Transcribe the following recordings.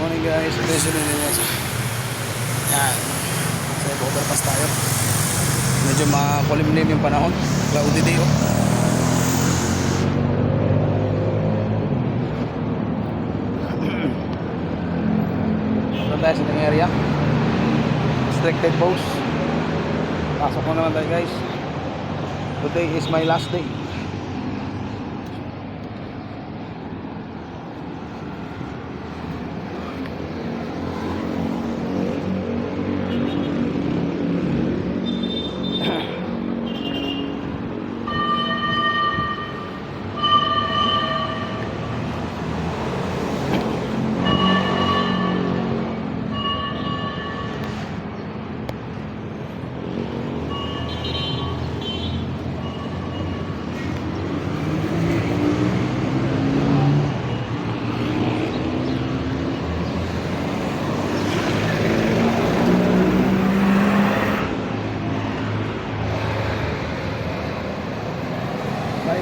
morning guys, attention nyo. Yan. Sa overpass tayo. Medyo makulimlim yung panahon. Cloudy day oh. Punta tayo sa itong area. Restricted post. Pasok mo naman tayo guys. Today is my last day.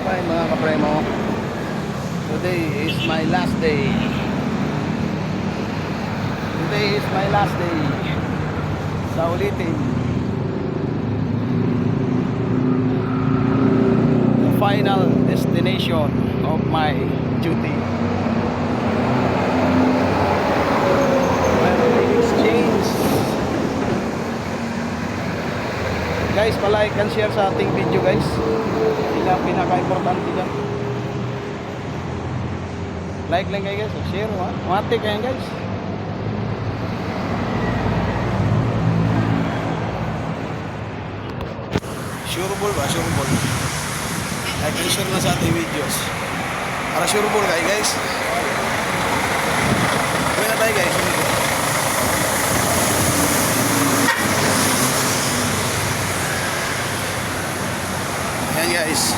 Bye mga kapremo. Today is my last day. Today is my last day. Sa ulitin. The final destination of my duty. When things change. Guys, palike and share sa ating video guys. Sila pinaka-importante dyan. Like lang kayo guys, share mo. Mati kayo guys. Sureball ba? Sureball. Like and share na sa ating videos. Para sureball kayo guys. Gawin na tayo guys. Ayan guys,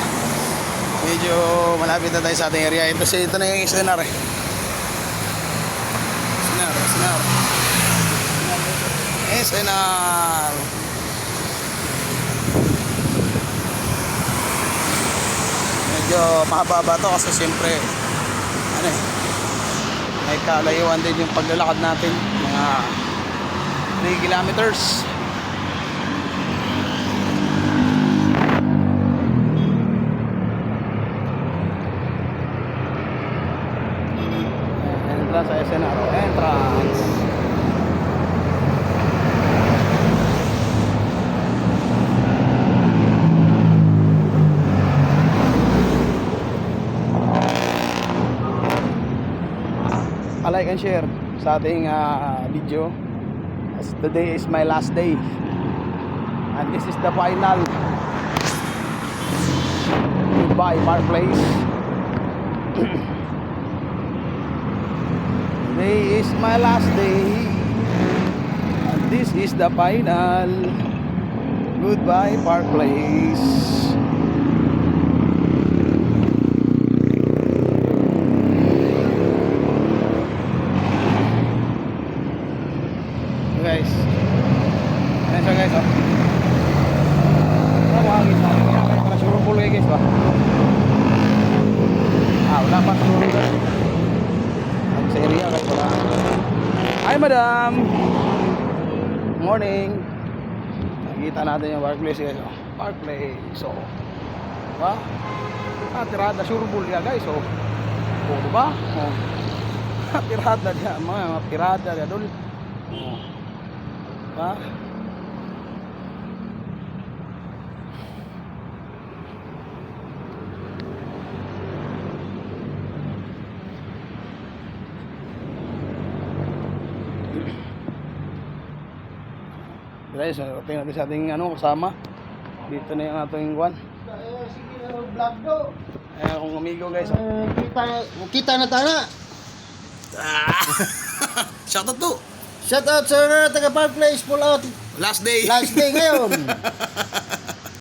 medyo malapit na tayo sa ating area. Ito na yung SNR eh. SNR. Medyo mahaba to kasi siyempre ano eh, may kalayuan din yung paglalakad natin, mga 3 kilometers. Sa SNR entrance. Like and share sa ating video. As today is my last day and this is the final. Goodbye Park Place. Today is my last day and this is the final. Goodbye Park Place. Guys, ayan siya guys oh. Mahangin na rin para surumbol kayo guys ba? Wala pa surumbol sa area guys, wala. Hi madam, morning. Nakikita natin yung Park Place guys oh. Park Place so diba? Tirada surumbol niya guys oh. Diba? Tirada niya, mga pirada niya dul oh. Diba? Guys, tingnan natin sa ating kasama. Dito na yung ating kwan. Sige na vlog do. Kung amigo guys. Kita na tana. Shout out to. Shout out sa taga Park Place, pull out. Last day. Last day ngayon.